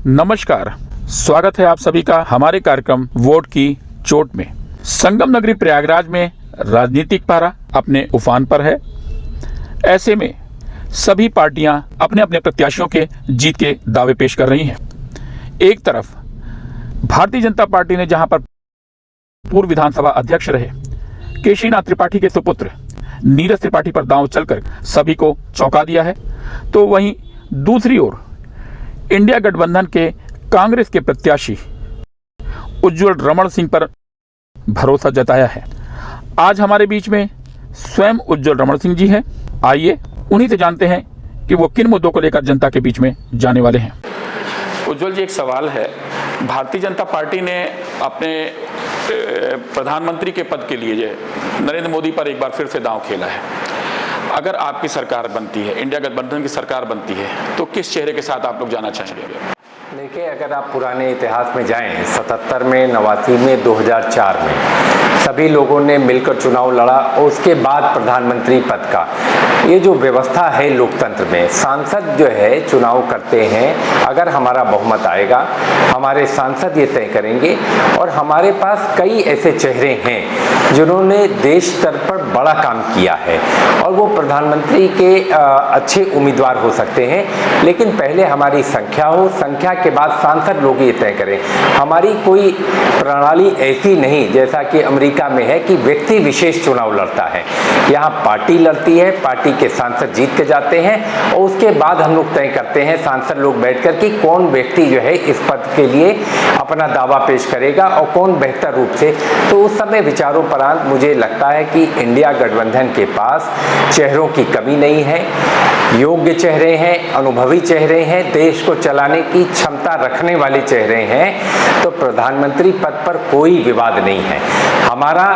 नमस्कार, स्वागत है आप सभी का हमारे कार्यक्रम वोट की चोट में। संगम नगरी प्रयागराज में राजनीतिक पारा अपने उफान पर है। ऐसे में सभी पार्टियां अपने अपने प्रत्याशियों के जीत के दावे पेश कर रही हैं। एक तरफ भारतीय जनता पार्टी ने जहां पर पूर्व विधानसभा अध्यक्ष रहे केशीनाथ त्रिपाठी के सुपुत्र नीरज त्रिपाठी पर दांव चलकर सभी को चौंका दिया है, तो वहीं दूसरी ओर इंडिया गठबंधन के कांग्रेस के प्रत्याशी उज्जवल रमण सिंह पर भरोसा जताया है। आज हमारे बीच में स्वयं उज्जवल रमण सिंह जी हैं। आइए उन्हीं से जानते हैं कि वो किन मुद्दों को लेकर जनता के बीच में जाने वाले हैं। उज्जवल जी, एक सवाल है, भारतीय जनता पार्टी ने अपने प्रधानमंत्री के पद के लिए नरेंद्र मोदी पर एक बार फिर से दांव खेला है। अगर आपकी सरकार बनती है, इंडिया गठबंधन की सरकार बनती है, तो किस चेहरे के साथ आप लोग जाना चाहेंगे? देखिए, अगर आप पुराने इतिहास में जाएं, 77 में, 89 में, 2004 में सभी लोगों ने मिलकर चुनाव लड़ा और उसके बाद प्रधानमंत्री पद का ये जो व्यवस्था है लोकतंत्र में, सांसद जो है चुनाव करते हैं। अगर हमारा बहुमत आएगा, हमारे सांसद ये तय करेंगे और हमारे पास कई ऐसे चेहरे हैं जिन्होंने देश स्तर पर बड़ा काम किया है और वो प्रधानमंत्री के अच्छे उम्मीदवार हो सकते हैं। लेकिन पहले हमारी संख्या हो, संख्या के बाद सांसद लोग ये तय करें। हमारी कोई प्रणाली ऐसी नहीं जैसा कि अमेरिका में है कि व्यक्ति विशेष चुनाव लड़ता है। यहाँ पार्टी लड़ती है, पार्टी के सांसद जीत के जाते हैं और उसके बाद हम लोग तय करते हैं, सांसद लोग बैठकर कि कौन व्यक्ति जो है इस पद के लिए अपना दावा पेश करेगा और कौन बेहतर रूप से। तो उस समय विचारोपरांत मुझे लगता है कि इंडिया गठबंधन के पास चेहरों की कमी नहीं है, योग्य चेहरे हैं, अनुभवी चेहरे हैं, देश को चलाने की क्षमता रखने वाले चेहरे हैं। तो प्रधानमंत्री पद पर कोई विवाद नहीं है। हमारा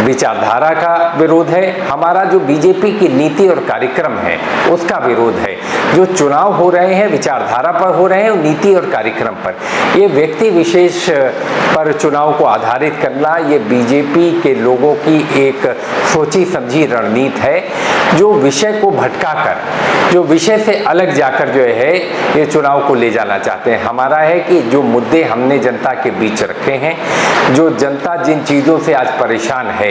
विचारधारा का विरोध है, हमारा जो बीजेपी की नीति और कार्यक्रम है उसका विरोध है। जो चुनाव हो रहे हैं विचारधारा पर हो रहे हैं, नीति और कार्यक्रम पर। ये व्यक्ति विशेष पर चुनाव को आधारित करना ये बीजेपी के लोगों की एक सोची समझी रणनीति है, जो विषय को भटकाकर, जो विषय से अलग जाकर जो है ये चुनाव को ले जाना चाहते हैं। हमारा है कि जो मुद्दे हमने जनता के बीच रखे हैं, जो जनता जिन चीज़ों से आज परेशान है,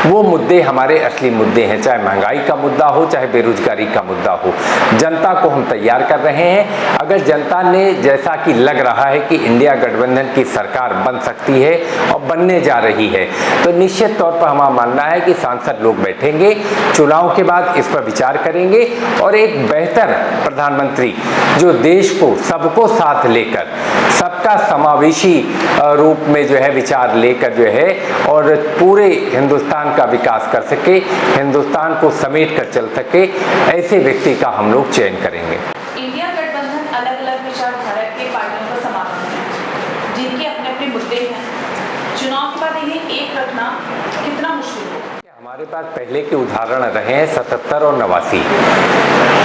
वो मुद्दे हमारे असली मुद्दे हैं। चाहे महंगाई का मुद्दा हो, चाहे बेरोजगारी का मुद्दा हो, जनता को हम तैयार कर रहे हैं। अगर जनता ने, जैसा कि लग रहा है कि इंडिया गठबंधन की सरकार बन सकती है और बनने जा रही है, तो निश्चित तौर पर हमारा मानना है कि सांसद लोग बैठेंगे, चुनाव के बाद इस पर विचार करेंगे और एक बेहतर प्रधानमंत्री जो देश को सबको साथ लेकर, सबका समावेशी रूप में जो है विचार लेकर जो है और पूरे हिंदुस्तान का विकास कर सके, हिंदुस्तान को समेट कर चल सके, ऐसे व्यक्ति का हम लोग चयन करेंगे। इंडिया गठबंधन अलग अलग विचारधारा के पार्टियों का समागम है, जिनके अपने अपने मुद्दे हैं। चुनाव के बाद इन्हें एक रखना कितना मुश्किल है? हमारे पास पहले के उदाहरण रहे हैं 77 और 89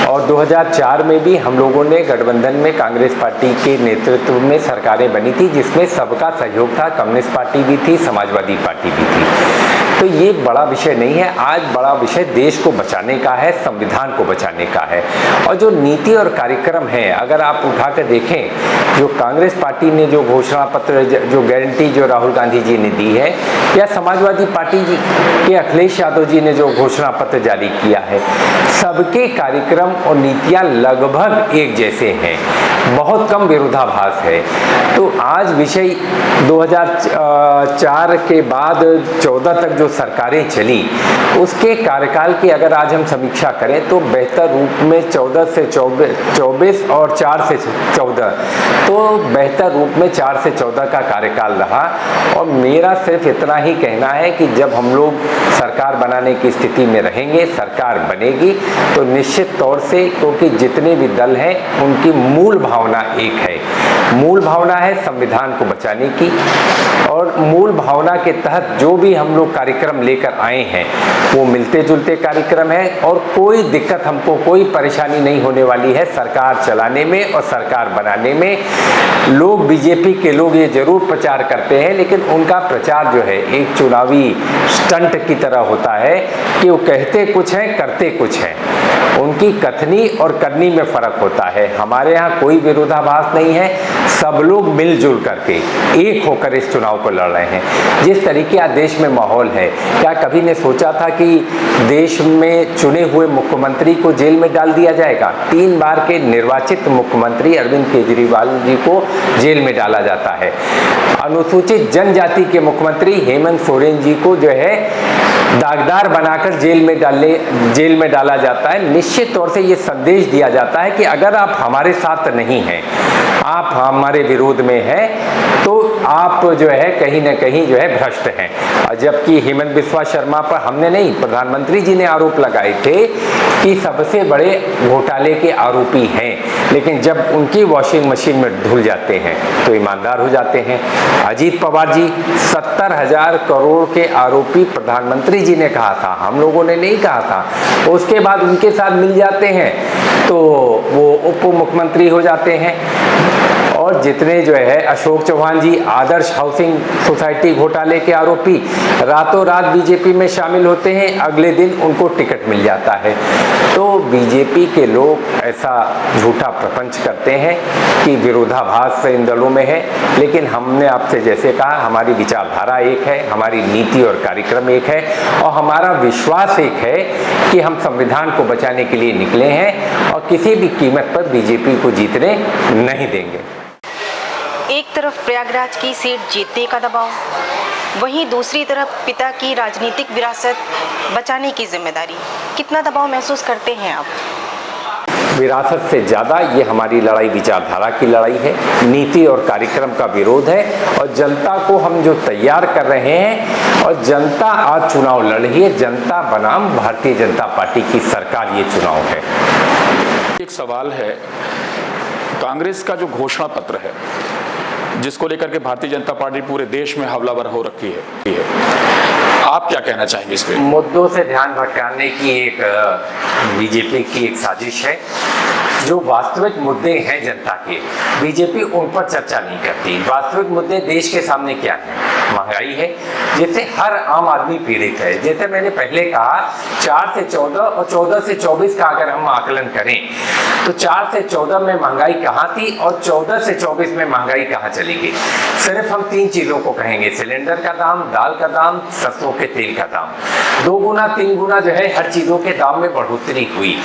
और 2004 में भी हम लोगों ने गठबंधन में कांग्रेस पार्टी के नेतृत्व में सरकारें बनी थी, जिसमें सबका सहयोग था। कम्युनिस्ट पार्टी भी थी, समाजवादी पार्टी भी थी। तो ये बड़ा विषय नहीं है। आज बड़ा विषय देश को बचाने का है, संविधान को बचाने का है। और जो नीति और कार्यक्रम है, अगर आप उठाकर देखें, जो कांग्रेस पार्टी ने जो घोषणा पत्र, जो गारंटी जो राहुल गांधी जी ने दी है, या समाजवादी पार्टी जी के अखिलेश यादव जी ने जो घोषणा पत्र जारी किया है, सबके कार्यक्रम और नीतियां लगभग एक जैसे हैं, बहुत कम विरोधाभास है। तो आज विषय 2004 के बाद 14 तक जो सरकारें चली, उसके कार्यकाल की अगर आज हम समीक्षा करें तो बेहतर रूप में 14 से 24 और 4 से 14, तो बेहतर रूप में 4 से 14 का कार्यकाल रहा। और मेरा सिर्फ इतना ही कहना है कि जब हम लोग सरकार बनाने की स्थिति में रहेंगे, सरकार बनेगी, तो निश्चित तौर से, क्योंकि जितने भी दल हैं उनकी मूल भावना एक है, मूल भावना है संविधान को बचाने की। और मूल भावना के तहत जो भी हम लोग कार्यक्रम लेकर आए हैं वो मिलते जुलते कार्यक्रम है और कोई दिक्कत, हमको कोई परेशानी नहीं होने वाली है सरकार चलाने में और सरकार बनाने में। लोग, बीजेपी के लोग ये जरूर प्रचार करते हैं, लेकिन उनका प्रचार जो है एक चुनावी स्टंट की तरह होता है कि वो कहते कुछ हैं, करते कुछ हैं। उनकी कथनी और करनी में फर्क होता है। हमारे यहाँ कोई विरोधाभास नहीं है, सब लोग मिलजुल करके एक होकर इस चुनाव को लड़ रहे हैं। जिस तरीके आज देश में माहौल है, क्या कभी ने सोचा था कि देश में चुने हुए मुख्यमंत्री को जेल में डाल दिया जाएगा? 3 बार के निर्वाचित मुख्यमंत्री अरविंद केजरीवाल जी को जेल में डाला जाता है। अनुसूचित जनजाति के मुख्यमंत्री हेमंत सोरेन जी को जो है दागदार बनाकर जेल में डाला जाता है। निश्चित तौर से ये संदेश दिया जाता है कि अगर आप हमारे साथ नहीं हैं, आप हमारे विरोध में हैं, तो आप जो है कहीं ना कहीं जो है भ्रष्ट हैं। जबकि हेमंत बिस्वा शर्मा पर हमने नहीं, प्रधानमंत्री जी ने आरोप लगाए थे कि सबसे बड़े घोटाले के आरोपी हैं, लेकिन जब उनकी वॉशिंग मशीन में धुल जाते हैं तो ईमानदार हो जाते हैं। अजीत पवार जी 70,000 करोड़ के आरोपी प्रधानमंत्री जी ने कहा था, हम लोगों ने नहीं कहा था। उसके बाद उनके साथ मिल जाते हैं तो वो उप मुख्यमंत्री हो जाते हैं। और जितने जो है अशोक चौहान जी आदर्श हाउसिंग सोसाइटी घोटाले के आरोपी, रातों रात बीजेपी में शामिल होते हैं, अगले दिन उनको टिकट मिल जाता है। तो बीजेपी के लोग ऐसा झूठा प्रपंच करते हैं कि विरोधाभास इन दलों में है, लेकिन हमने आपसे जैसे कहा, हमारी विचारधारा एक है, हमारी नीति और कार्यक्रम एक है, और हमारा विश्वास एक है कि हम संविधान को बचाने के लिए निकले हैं और किसी भी कीमत पर बीजेपी को जीतने नहीं देंगे। एक तरफ प्रयागराज की सीट जीतने का दबाव, वहीं दूसरी तरफ पिता की राजनीतिक विरासत बचाने की जिम्मेदारी। कितना दबाव महसूस करते हैं आप? विरासत से ज़्यादा ये हमारी लड़ाई विचारधारा की लड़ाई है, नीति और कार्यक्रम का विरोध है, और जनता को हम जो तैयार कर रहे हैं, और जनता आज चुनाव लड़ रही है, जनता बनाम भारतीय जनता पार्टी की सरकार ये चुनाव है। एक सवाल है, कांग्रेस का जो घोषणा पत्र है जिसको लेकर के भारतीय जनता पार्टी पूरे देश में हमलावर हो रखी है, आप क्या कहना चाहेंगे इस पे? मुद्दों से ध्यान भटकाने की एक बीजेपी की एक साजिश है। जो वास्तविक मुद्दे हैं जनता के, बीजेपी उन पर चर्चा नहीं करती। वास्तविक मुद्दे देश के सामने क्या है? महंगाई है, जिससे हर आम आदमी पीड़ित है। जैसे मैंने पहले कहा, 4 से 14 और 14 से 24 का अगर हम आकलन करें तो 4 से 14 में महंगाई कहाँ थी और 14 से 24 में महंगाई कहाँ चली गई? सिर्फ हम 3 चीजों को कहेंगे, सिलेंडर का दाम, दाल का दाम, सरसों के तेल का दाम। 2 गुना 3 गुना जो है हर चीजों के दाम में बढ़ोतरी हुई,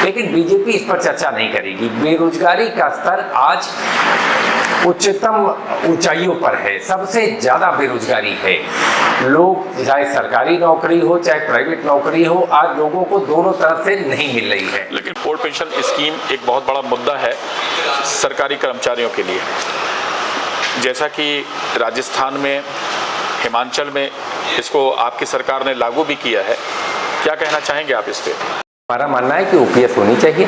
लेकिन बीजेपी इस पर चर्चा नहीं करेगी। बेरोजगारी का स्तर आज उच्चतम ऊंचाइयों पर है, सबसे ज्यादा बेरोजगारी है। लोग, चाहे सरकारी नौकरी हो चाहे प्राइवेट नौकरी हो, आज लोगों को दोनों तरफ से नहीं मिल रही है। लेकिन ओल्ड पेंशन स्कीम एक बहुत बड़ा मुद्दा है सरकारी कर्मचारियों के लिए। जैसा कि राजस्थान में, हिमाचल में इसको आपकी सरकार ने लागू भी किया है, क्या कहना चाहेंगे आप इस पे? हमारा मानना है कि ओपीएस होनी चाहिए,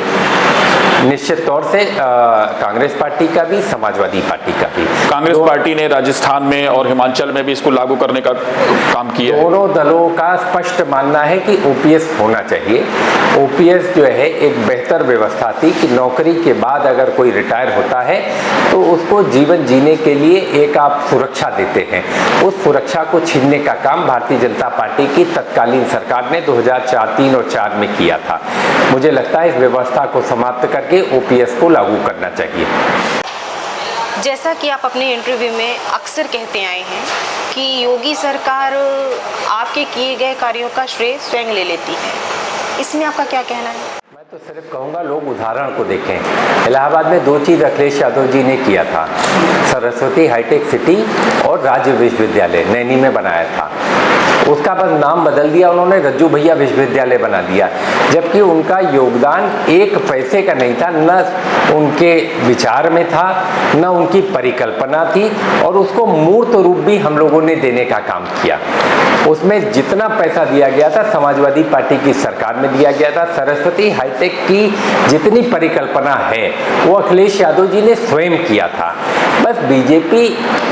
निश्चित तौर से कांग्रेस पार्टी का भी, समाजवादी पार्टी का भी। कांग्रेस पार्टी ने राजस्थान में और हिमाचल में भी इसको लागू करने का काम किया है। दोनों दलों का स्पष्ट मानना है कि ओपीएस होना चाहिए। ओपीएस जो है एक बेहतर व्यवस्था थी कि नौकरी के बाद अगर कोई रिटायर होता है तो उसको जीवन जीने के लिए एक आप सुरक्षा देते हैं। उस सुरक्षा को छीनने का काम भारतीय जनता पार्टी की तत्कालीन सरकार ने 2004, 3 और 4 में किया था। मुझे लगता है इस व्यवस्था को समाप्त करके ओपीएस को लागू करना चाहिए। जैसा कि आप अपने इंटरव्यू में अक्सर कहते आए हैं कि योगी सरकार आपके किए गए कार्यों का श्रेय स्वयं ले लेती है, इसमें आपका क्या कहना है? मैं तो सिर्फ कहूँगा, लोग उदाहरण को देखें। इलाहाबाद में 2 चीज़ अखिलेश यादव जी ने किया था, सरस्वती हाईटेक सिटी और राज्य विश्वविद्यालय नैनी में बनाया था। उसका बस नाम बदल दिया उन्होंने, रज्जू भैया विश्वविद्यालय बना दिया, जबकि उनका योगदान 1 पैसे का नहीं था, न उनके विचार में था, न उनकी परिकल्पना थी, और उसको मूर्त रूप भी हम लोगों ने देने का काम किया। उसमें जितना पैसा दिया गया था समाजवादी पार्टी की सरकार में दिया गया था। सरस्वती हाईटेक की जितनी परिकल्पना है वो अखिलेश यादव जी ने स्वयं किया था। बस बस बीजेपी,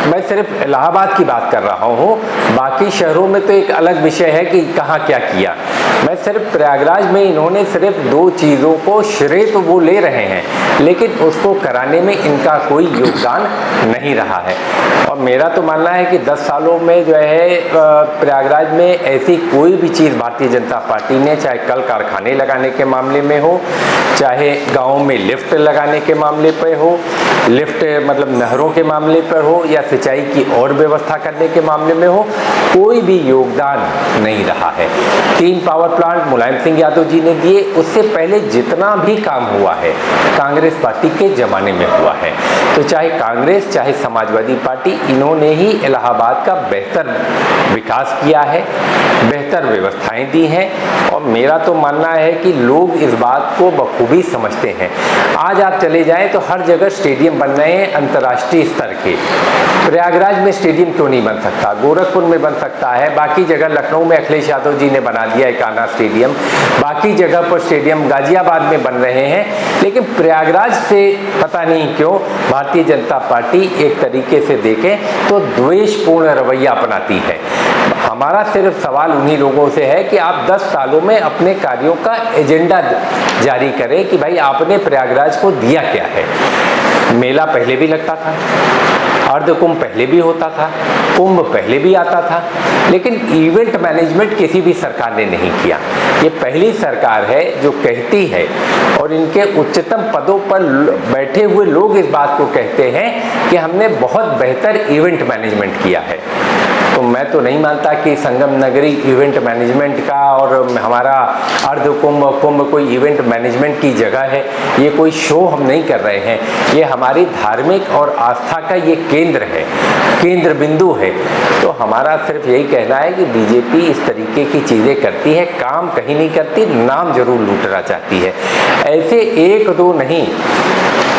मैं सिर्फ इलाहाबाद की बात कर रहा हूँ, बाकी शहरों में तो एक अलग विषय है कि कहाँ क्या किया। मैं सिर्फ प्रयागराज में इन्होंने सिर्फ 2 चीज़ों को श्रेय तो वो ले रहे हैं, लेकिन उसको कराने में इनका कोई योगदान नहीं रहा है। और मेरा तो मानना है कि 10 सालों में जो है प्रयागराज में ऐसी कोई भी चीज़ भारतीय जनता पार्टी ने, चाहे कल कारखाने लगाने के मामले में हो, चाहे गाँव में लिफ्ट लगाने के मामले पर हो, लिफ्ट मतलब नहरों के मामले पर हो, या सिंचाई की और व्यवस्था करने के मामले में हो, कोई भी योगदान नहीं रहा है। 3 पावर प्लांट मुलायम सिंह यादव जी ने दिए, उससे पहले जितना भी काम हुआ है कांग्रेस पार्टी के ज़माने में हुआ है। तो चाहे कांग्रेस चाहे समाजवादी पार्टी, इन्होंने ही इलाहाबाद का बेहतर विकास किया है, बेहतर व्यवस्थाएं दी हैं, और मेरा तो मानना है कि लोग इस बात को बखूबी समझते हैं। आज आप चले जाएं तो हर जगह स्टेडियम बन रहे हैं अंतर्राष्ट्रीय स्तर के। प्रयागराज में स्टेडियम क्यों नहीं बन सकता? गोरखपुर में बन सकता है, बाकी जगह लखनऊ में अखिलेश यादव जी ने बना दिया एकाना स्टेडियम, बाकी जगह पर स्टेडियम गाजियाबाद में बन रहे हैं, लेकिन प्रयागराज से पता नहीं क्यों भारतीय जनता पार्टी एक तरीके से देखें तो द्वेषपूर्ण रवैया अपनाती है। हमारा सिर्फ सवाल उन्हीं लोगों से है कि आप 10 सालों में अपने कार्यों का एजेंडा जारी करें कि भाई आपने प्रयागराज को दिया क्या है। मेला पहले भी लगता था, अर्ध कुंभ पहले भी होता था, कुंभ पहले भी आता था, लेकिन इवेंट मैनेजमेंट किसी भी सरकार ने नहीं किया। ये पहली सरकार है जो कहती है, और इनके उच्चतम पदों पर बैठे हुए लोग इस बात को कहते हैं कि हमने बहुत बेहतर इवेंट मैनेजमेंट किया है। तो मैं तो नहीं मानता कि संगम नगरी इवेंट मैनेजमेंट का और हमारा अर्ध कुंभ कोई इवेंट मैनेजमेंट की जगह है। ये कोई शो हम नहीं कर रहे हैं, ये हमारी धार्मिक और आस्था का ये केंद्र है, केंद्र बिंदु है। तो हमारा सिर्फ यही कहना है कि बीजेपी इस तरीके की चीज़ें करती है, काम कहीं नहीं करती, नाम जरूर लूटना चाहती है। ऐसे 1-2 नहीं,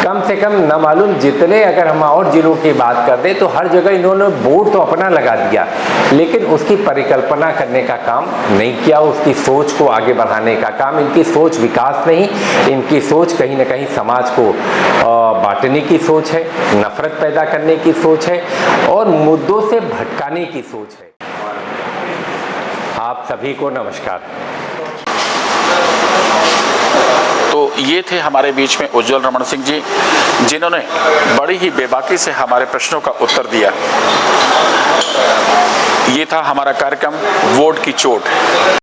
कम से कम न मालूम जितने, अगर हम और जिलों की बात कर दें तो हर जगह इन्होंने बोर्ड तो अपना लगा दिया, लेकिन उसकी परिकल्पना करने का काम नहीं किया, उसकी सोच को आगे बढ़ाने का काम। इनकी सोच विकास नहीं, इनकी सोच कहीं ना कहीं समाज को बांटने की सोच है, नफरत पैदा करने की सोच है, और मुद्दों से भटकाने की सोच है। आप सभी को नमस्कार। तो ये थे हमारे बीच में उज्जवल रमन सिंह जी, जिन्होंने बड़ी ही बेबाकी से हमारे प्रश्नों का उत्तर दिया। ये था हमारा कार्यक्रम वोट की चोट।